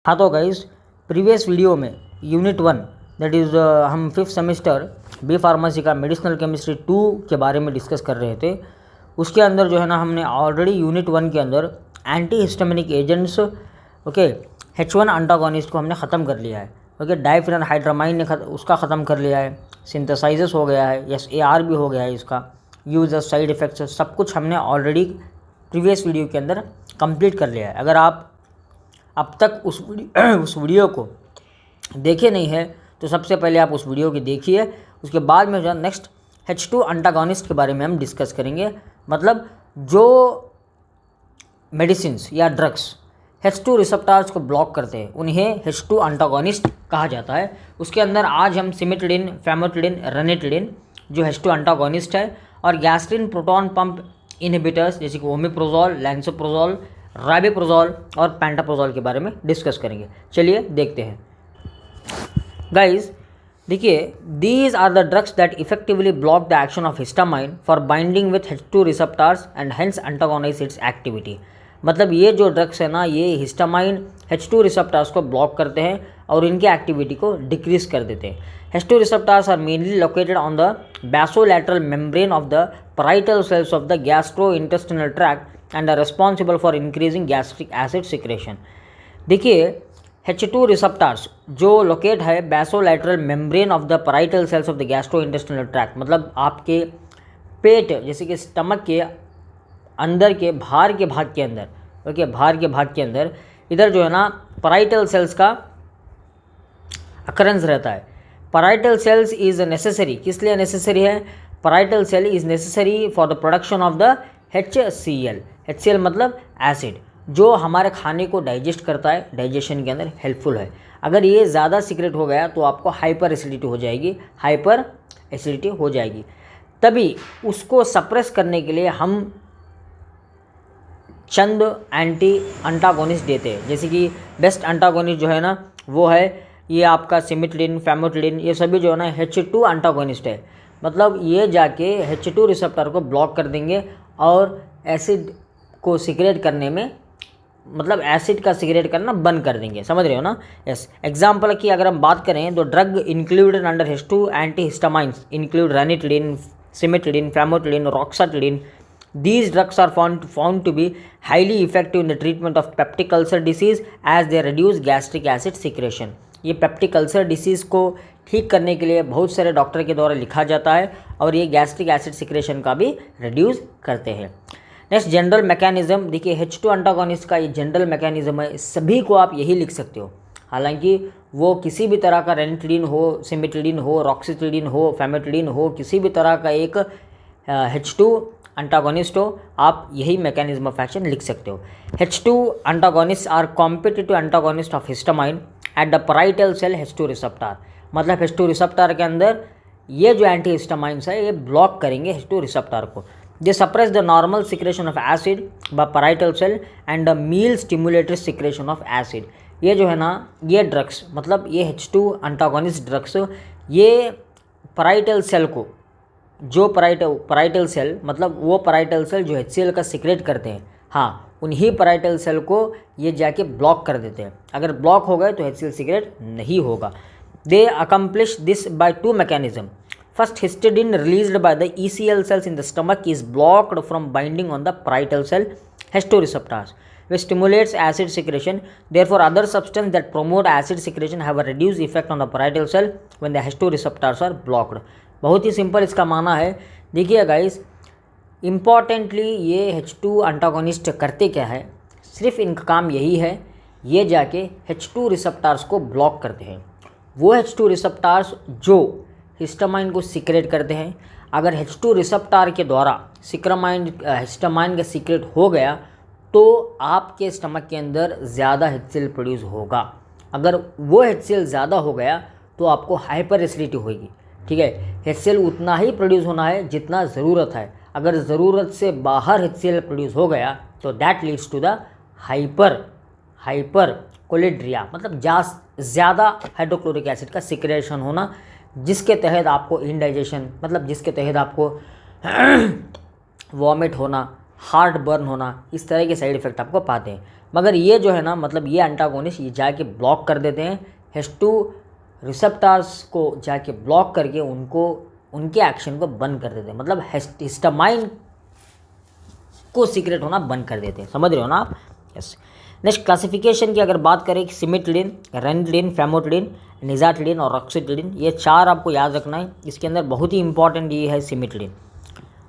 हाँ तो guys, previous video में यूनिट 1 दैट इज़ हम 5th सेमेस्टर बी फार्मेसी का मेडिसिनल केमिस्ट्री 2 के बारे में डिस्कस कर रहे थे। उसके अंदर जो है ना, हमने ऑलरेडी यूनिट 1 के अंदर एंटी हिस्टामिनिक एजेंट्स H1 अंटागोनिस्ट को हमने ख़त्म कर लिया है। डाइफेनहाइड्रामाइन ने उसका ख़त्म कर लिया है, सिंथेसाइजेस हो गया है, SAR भी हो गया है, इसका यूज साइड इफ़ेक्ट्स सब कुछ हमने ऑलरेडी प्रीवियस वीडियो के अंदर कंप्लीट कर लिया है। अगर आप अब तक उस वीडियो को देखे नहीं है तो सबसे पहले आप उस वीडियो की देखिए। उसके बाद में जो है नेक्स्ट H2 अंटागोनिस्ट के बारे में हम डिस्कस करेंगे। मतलब जो मेडिसिन्स या ड्रग्स H2 रिसेप्टर्स को ब्लॉक करते हैं उन्हें H2 अंटागोनिस्ट कहा जाता है। उसके अंदर आज हम सिमेटिडिन, फैमोटिडिन, रनिटिडिन जो H2 अंटागोनिस्ट है, और गैस्ट्रिन प्रोटॉन पंप इनहिबिटर्स जैसे कि ओमेप्रोजोल, लैंसोप्रोजोल, राइबोप्रोजोल और पेंटाप्रोजोल के बारे में डिस्कस करेंगे। चलिए देखते हैं गाइस। देखिए, these are the drugs that effectively block the action of histamine for binding with H2 receptors and hence antagonize its activity. मतलब ये जो ड्रग्स है ना, ये हिस्टामाइन H2 रिसेप्टर्स को ब्लॉक करते हैं और इनकी एक्टिविटी को डिक्रीज कर देते हैं। H2 receptors are mainly located on the basolateral membrane of the parietal cells of the gastrointestinal tract and are responsible for increasing gastric acid secretion। देखिए, H2 रिसेप्टर्स जो लोकेट है basolateral membrane of the parietal cells of the gastrointestinal tract, मतलब आपके पेट जैसे कि stomach के अंदर के बाहर के भाग के अंदर, बाहर के भाग के अंदर इधर जो है ना parietal cells का अकरेंस रहता है। parietal cells is necessary, किस लिए नेसेसरी है? parietal cell is necessary for the production of the HCl। HCl मतलब एसिड, जो हमारे खाने को डाइजेस्ट करता है, डाइजेशन के अंदर हेल्पफुल है। अगर ये ज़्यादा सीक्रेट हो गया तो आपको हाइपर एसिडिटी हो जाएगी। तभी उसको सप्रेस करने के लिए हम चंद एंटी अंटागोनिस्ट देते हैं। जैसे कि बेस्ट अंटागोनिस्ट जो है ना, वो है ये आपका सिमेटिडिन, फैमोटिडिन, ये सभी जो है ना H2 अंटागोनिस्ट है। मतलब ये जाके H2 रिसेप्टर को ब्लॉक कर देंगे और एसिड को सिक्रेट करने में, मतलब एसिड का सिक्रेट करना बंद कर देंगे। समझ रहे हो ना? यस। एग्जांपल की अगर हम बात करें तो drug included under H2 anti histamines include ranitidine, cimetidine, famotidine, roxatidine. These drugs are found to be highly effective in the treatment of peptic ulcer disease as they reduce gastric acid secretion। ये peptic ulcer disease को ठीक करने के लिए बहुत सारे doctor के द्वारा लिखा जाता है और ये गैस्ट्रिक एसिड सिक्रेशन का भी रिड्यूस करते हैं। Next, general mechanism. देखिए, H2 अंटागोनिस्ट का ये जनरल मैकेनिज्म है, सभी को आप यही लिख सकते हो। हालांकि वो किसी भी तरह का रेनिटिडिन हो, सिमेटिडिन हो, रॉक्सिटिडिन हो, फैमोटिडिन हो, किसी भी तरह का एक H2 अंटागोनिस्ट हो, आप यही मैकेनिज्म ऑफ एक्शन लिख सकते हो। H2 antagonist are competitive antagonist of histamine at the parietal cell H2 receptor. मतलब H2 रिसेप्टर के अंदर ये जो एंटी हिस्टामाइंस है ये ब्लॉक करेंगे H2 रिसेप्टर को। They suppress the normal secretion of acid by parietal cell and the meal stimulated secretion of acid. ये जो है ना, ये ड्रग्स मतलब ये H2 अंटागोनिस्ट ड्रग्स ये parietal सेल को, जो parietal सेल मतलब वो parietal सेल जो HCl का सिक्रेट करते हैं, हाँ, उन्हीं parietal सेल को ये जाके ब्लॉक कर देते हैं। अगर ब्लॉक हो गए तो HCl सिक्रेट नहीं होगा। They accomplish this by 2 mechanism. First, histidine released by the ECL cells in the stomach is blocked from binding on the parietal cell H2 receptors, which stimulates acid secretion. Therefore, other substances that promote acid secretion have a reduced effect on the parietal cell when the H2 receptors are blocked। बहुत ही simple इसका माना है। देखिए guys, importantly ये H2 अंटागोनिस्ट करते क्या है? सिर्फ इनका काम यही है, ये जाके H2 रिसेप्टर्स को ब्लॉक करते हैं। वो H2 रिसेप्टर्स जो हिस्टामाइन को सिक्रेट करते हैं, अगर H2 रिसेप्टर के द्वारा हिस्टामाइन का सिक्रेट हो गया तो आपके स्टमक के अंदर ज़्यादा HCl प्रोड्यूस होगा। अगर वो HCl ज़्यादा हो गया तो आपको हाइपर एसिडिटी होगी। ठीक है, HCl उतना ही प्रोड्यूस होना है जितना ज़रूरत है। अगर ज़रूरत से बाहर HCl प्रोड्यूस हो गया तो that leads to the hyperchlorhydria, मतलब ज़्यादा हाइड्रोक्लोरिक एसिड का सिक्रेशन होना, जिसके तहत आपको इंडाइजेशन, मतलब जिसके तहत आपको वॉमिट होना, हार्ट बर्न होना, इस तरह के साइड इफ़ेक्ट आपको पाते हैं। मगर ये जो है ना, मतलब ये एंटागोनिस्ट ये जाके ब्लॉक कर देते हैं H2 रिसेप्टर्स को, जाके ब्लॉक करके उनको उनके एक्शन को बंद कर देते हैं, मतलब हिस्टामाइन को सीक्रेट होना बंद कर देते हैं। समझ रहे हो ना आप? यस। नेक्स्ट क्लासिफिकेशन की अगर बात करें, सिमिट्रिलिन, रेनिटिलिन, फैमोटिलिन, निज़ाटिलिन और रॉक्सिटिलिन, ये 4 आपको याद रखना है। इसके अंदर बहुत ही इंपॉर्टेंट ये है सिमिट्रिलिन।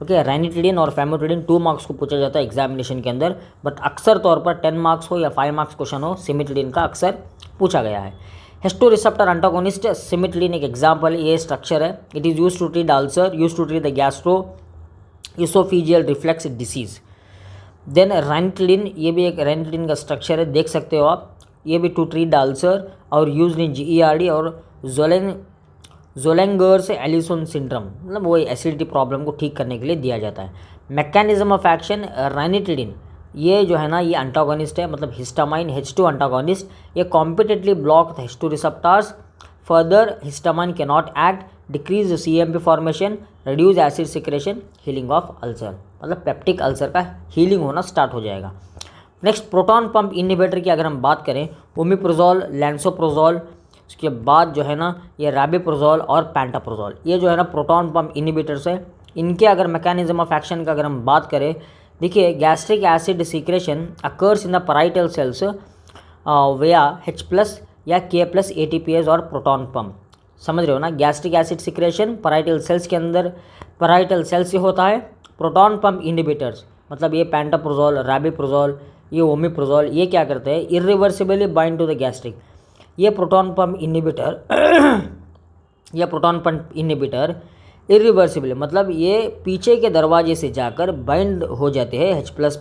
ओके, रेनिटिलिन और फैमोटिलिन 2 मार्क्स को पूछा जाता है एग्जामिनेशन के अंदर, बट अक्सर तौर पर 10 मार्क्स हो या 5 मार्क्स क्वेश्चन हो, सिमिट्रिलिन का अक्सर पूछा गया है। H2 रिसेप्टर अंटागोनिस्ट सिमिट्रिलिन एक एग्जाम्पल, ये स्ट्रक्चर है। It is use to treat ulcer, use to treat the gastro oesophageal reflux disease. Then ranitidine, ये भी एक रेनिटिलिन का स्ट्रक्चर है, देख सकते हो आप, ये भी टू ट्रीट द अल्सर और यूज इन GERD और जोलेंगर्स एलिसन सिंड्रोम, मतलब वो एसिडिटी प्रॉब्लम को ठीक करने के लिए दिया जाता है। मैकेनिज्म ऑफ एक्शन, रेनिटिलिन ये जो है ना, ये अंटागोनिस्ट है, मतलब हिस्टामाइन H2 अंटागोनिस्ट, ये competitively block the H2 receptors, further histamine can not act, decrease CMP formation, reduce acid secretion, healing of ulcer, मतलब पेप्टिक अल्सर का हीलिंग होना स्टार्ट हो जाएगा। नेक्स्ट प्रोटॉन पंप इनहिबिटर की अगर हम बात करें, ओमिप्रोजोल, लैंसोप्रोजोल, उसके बाद जो है ना ये रैबिप्रोजोल और पैंटाप्रोजोल, ये जो है ना प्रोटॉन पंप इनहिबिटर्स है। इनके अगर मैकेनिज्म ऑफ एक्शन का अगर हम बात करें, देखिए gastric acid secretion occurs in the parietal cells via H+ या K+ ATPase और प्रोटॉन पंप। समझ रहे हो ना, gastric acid secretion parietal cells के अंदर, पैराइटल सेल्स से होता है। प्रोटॉन पंप इनहिबिटर्स मतलब ये पैंटाप्रोजोल, रैबिप्रोजोल, ये ओमिप्रोजोल, ये क्या करते हैं, irreversibly bind to the gastric. ये प्रोटॉन पंप इनहिबिटर इरिवर्सिबली, मतलब ये पीछे के दरवाजे से जाकर बाइंड हो जाते हैं H+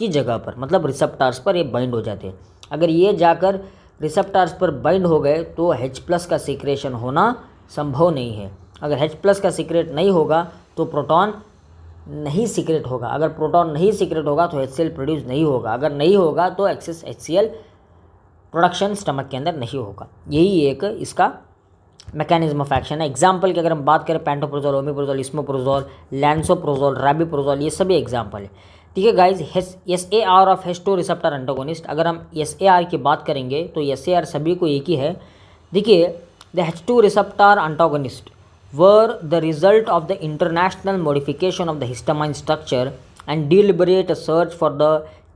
की जगह पर, मतलब रिसेप्टर्स पर ये बाइंड हो जाते हैं। अगर ये जाकर रिसेप्टर्स पर बाइंड हो गए तो H+ का सीक्रेशन होना संभव नहीं है। अगर H+ का सीक्रेट नहीं होगा तो प्रोटॉन नहीं सीक्रेट होगा, अगर प्रोटॉन नहीं सीक्रेट होगा तो HCl प्रोड्यूस नहीं होगा, अगर नहीं होगा तो एक्सेस HCl प्रोडक्शन स्टमक के अंदर नहीं होगा। यही एक इसका मैकेनिज्म ऑफ एक्शन है। एग्जाम्पल की अगर हम बात करें, पैंटोप्रोजोल, ओमिप्रोजोल, इस्मोप्रोजोल, लैंसोप्रोजोल, रैबिप्रोजोल, ये सभी एग्जाम्पल है। ठीक है guys, SAR of H2 receptor antagonist, अगर हम SAR की बात करेंगे तो SAR सभी को एक ही है। देखिए, the H2 receptor antagonist were the result of the international modification of the histamine structure and deliberate search for the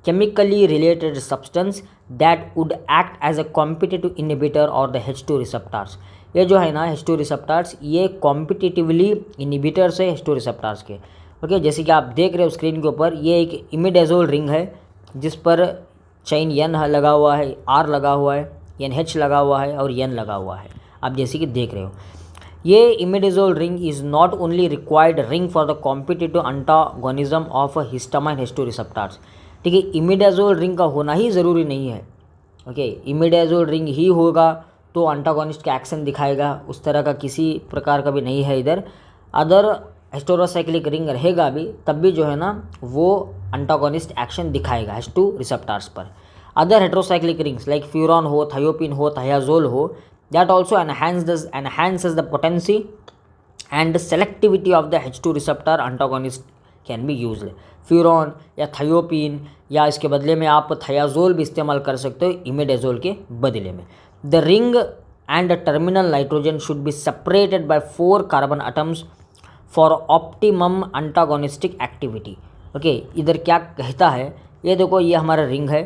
chemically related substance that would act as a competitive inhibitor or the H2 receptors। ये जो है ना H2 receptors, ये competitively inhibitors है H2 receptors के। Okay, जैसे कि आप देख रहे हो स्क्रीन के ऊपर, ये एक इमिडाजोल रिंग है जिस पर चेन N लगा हुआ है, R लगा हुआ है, NH लगा हुआ है और N लगा हुआ है, आप जैसे कि देख रहे हो। ये imidazole ring is not only required ring for the competitive antagonism of histamine H2 receptors. ठीक है, इमिडाजोल रिंग का होना ही ज़रूरी नहीं है। ओके, इमिडाजोल रिंग ही होगा तो अंटागोनिस्ट का एक्शन दिखाएगा, उस तरह का किसी प्रकार का भी नहीं है इधर। अदर हेस्टेरोसाइक्लिक रिंग रहेगा भी, तब भी जो है ना वो अंटागोनिस्ट एक्शन दिखाएगा H2 रिसेप्टर्स पर। Other heterocyclic rings like furan हो, थायोपिन हो, थायाजोल हो, that also enhances the potency and selectivity of the H2 receptor antagonist can be used। Furan या थायोपिन या इसके बदले में आप थायाजोल भी इस्तेमाल कर सकते हो इमिडाजोल के बदले में। The ring and terminal nitrogen should be separated by 4 carbon atoms for optimum antagonistic activity. Okay, इधर क्या कहता है, ये देखो, ये हमारा रिंग है,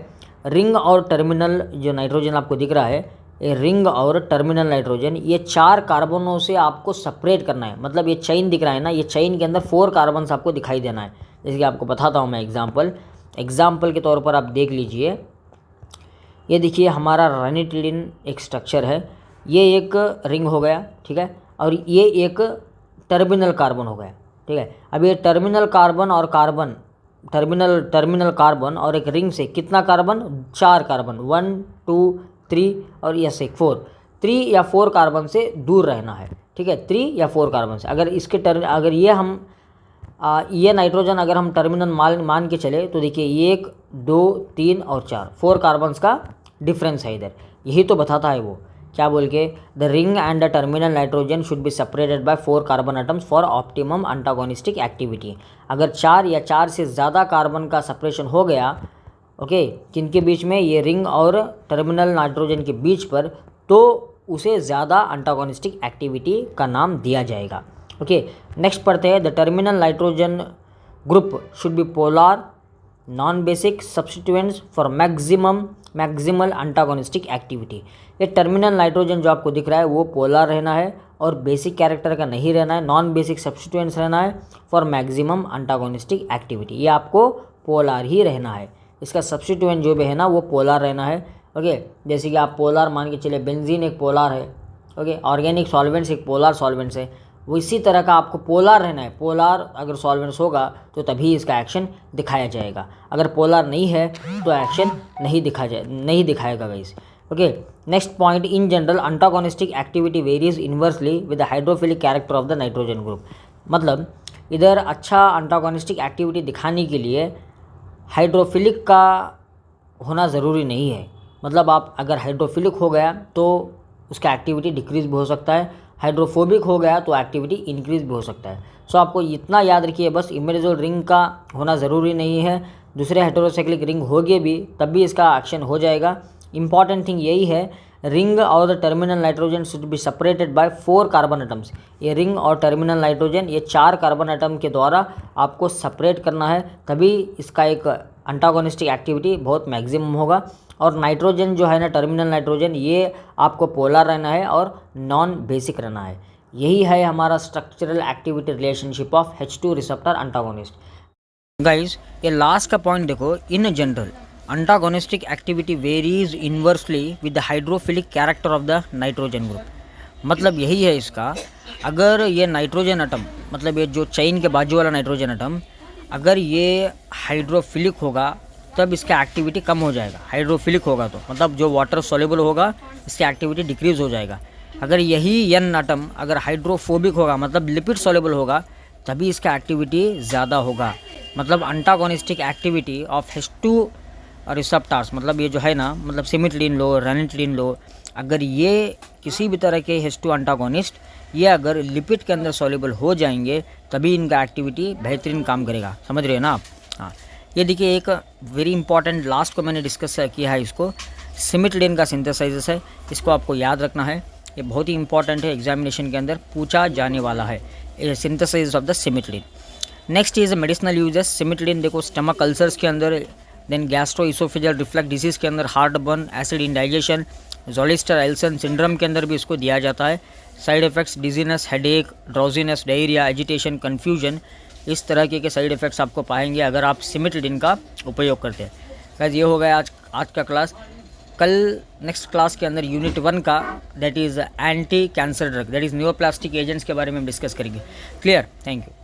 रिंग और टर्मिनल जो नाइट्रोजन आपको दिख रहा है, ये रिंग और टर्मिनल नाइट्रोजन, ये 4 कार्बनों से आपको सेपरेट करना है। मतलब ये चेन दिख रहा है ना, ये चेन के अंदर 4 कार्बन आपको दिखाई देना है। जैसे कि आपको बताता हूँ मैं एग्जाम्पल के तौर पर आप देख लीजिए। ये देखिए, हमारा रेनिटिलिन एक स्ट्रक्चर है, ये एक रिंग हो गया, ठीक है, और ये एक टर्मिनल कार्बन हो गया। ठीक है, अब ये टर्मिनल कार्बन और कार्बन, टर्मिनल कार्बन और एक रिंग से कितना कार्बन, 4 कार्बन, 1 2 3 और यस एक 4, 3 या 4 कार्बन से दूर रहना है। ठीक है, 3 या 4 कार्बन से। अगर इसके अगर ये हम ये नाइट्रोजन अगर हम टर्मिनल मान के चले तो देखिए 1 2 3 और 4 कार्बन्स का डिफरेंस है इधर, यही तो बताता है वो क्या बोल के, the ring and the terminal nitrogen should be separated by 4 carbon atoms for optimum antagonistic activity. अगर 4 या 4 से ज़्यादा कार्बन का सेपरेशन हो गया, ओके, किनके बीच में, ये रिंग और टर्मिनल नाइट्रोजन के बीच पर, तो उसे ज़्यादा अंटागोनिस्टिक एक्टिविटी का नाम दिया जाएगा। ओके, नेक्स्ट पढ़ते हैं, the terminal nitrogen group should be polar non basic substituents for maximal antagonistic activity. ये टर्मिनल नाइट्रोजन जो आपको दिख रहा है वो पोलर रहना है और बेसिक कैरेक्टर का नहीं रहना है, नॉन बेसिक सब्स्टिट्यूएंट्स रहना है फॉर मैक्सिमम अंटागोनिस्टिक एक्टिविटी। ये आपको पोलर ही रहना है, इसका सब्स्टिट्यूएंट जो भी है ना वो पोलर रहना है। ओके, जैसे कि आप पोलर मान के चले, बेंजीन एक पोलर है, ओके, ऑर्गेनिक सॉल्वेंट्स एक पोलर सॉल्वेंट्स है, वो इसी तरह का आपको पोलर रहना है। पोलर अगर सॉल्वेंट्स होगा तो तभी इसका एक्शन दिखाया जाएगा, अगर पोलर नहीं है तो एक्शन नहीं दिखाएगा guys. Okay, next point, in general antagonistic activity varies inversely with the hydrophilic character of the nitrogen group. मतलब इधर अच्छा अंटागोनिस्टिक एक्टिविटी दिखाने के लिए हाइड्रोफिलिक का होना ज़रूरी नहीं है। मतलब आप अगर हाइड्रोफिलिक हो गया तो उसका एक्टिविटी डिक्रीज़ भी हो सकता है, हाइड्रोफोबिक हो गया तो एक्टिविटी इंक्रीज़ भी हो सकता है। सो आपको इतना याद रखिए बस, इमेडाजोल रिंग का होना ज़रूरी नहीं है, दूसरे हेटेरोसाइक्लिक रिंग होगी भी तब भी इसका एक्शन हो जाएगा। इंपॉर्टेंट थिंग यही है, रिंग और the terminal nitrogen should be separated by 4 carbon atoms. ये रिंग और टर्मिनल नाइट्रोजन ये 4 कार्बन एटम के द्वारा आपको सेपरेट करना है, तभी इसका एक अंटागोनिस्टिक एक्टिविटी बहुत मैक्सिमम होगा। और नाइट्रोजन जो है ना, टर्मिनल नाइट्रोजन, ये आपको पोलर रहना है और नॉन बेसिक रहना है। यही है हमारा structural activity relationship of H2 receptor antagonist. Guys, ये लास्ट का पॉइंट देखो, in general antagonistic activity varies inversely with the hydrophilic character of the nitrogen group. मतलब यही है इसका, अगर ये नाइट्रोजन एटम, मतलब ये जो चेन के बाजू वाला नाइट्रोजन एटम, अगर ये हाइड्रोफिलिक होगा तब इसका एक्टिविटी कम हो जाएगा। हाइड्रोफिलिक होगा तो मतलब जो वाटर सोल्यूबल होगा इसकी एक्टिविटी डिक्रीज हो जाएगा। अगर यही एन एटम अगर हाइड्रोफोबिक होगा, मतलब लिपिड सोल्यूबल होगा, तभी इसका एक्टिविटी ज़्यादा होगा। मतलब अंटागोनिस्टिक एक्टिविटी ऑफ H2 रिसेप्टर्स, मतलब ये जो है ना, मतलब सिमिट्रिन लो, रेनिट्रिन लो, अगर ये किसी भी तरह के H2 अंटागोनिस्ट ये अगर लिपिड के अंदर सोल्यूबल हो जाएंगे तभी इनका एक्टिविटी बेहतरीन काम करेगा। समझ रहे हैं ना आप? हाँ, ये देखिए एक वेरी इंपॉर्टेंट लास्ट को मैंने डिस्कस किया है, इसको सिमिट्रिन का सिंथेसाइजेस है, इसको आपको याद रखना है, ये बहुत ही इंपॉर्टेंट है, एग्जामिनेशन के अंदर पूछा जाने वाला है, ये synthesises of the cimetidine. Next is medicinal uses. Cimetidine देखो स्टमक अल्सर्स के अंदर, then gastro oesophageal reflux disease के अंदर, heartburn, acid indigestion, Zollinger Ellison syndrome के अंदर भी इसको दिया जाता है। Side effects dizziness, headache, drowsiness, diarrhoea, agitation, confusion, इस तरह के साइड इफ़ेक्ट्स आपको पाएंगे अगर आप सिमिट्रिन का उपयोग करते हैं। गाइस, ये हो गया आज का क्लास। कल नेक्स्ट क्लास के अंदर यूनिट 1 का, that is anti cancer drug, that is neuroplastic agents के बारे में हम डिस्कस करेंगे। क्लियर? Thank you.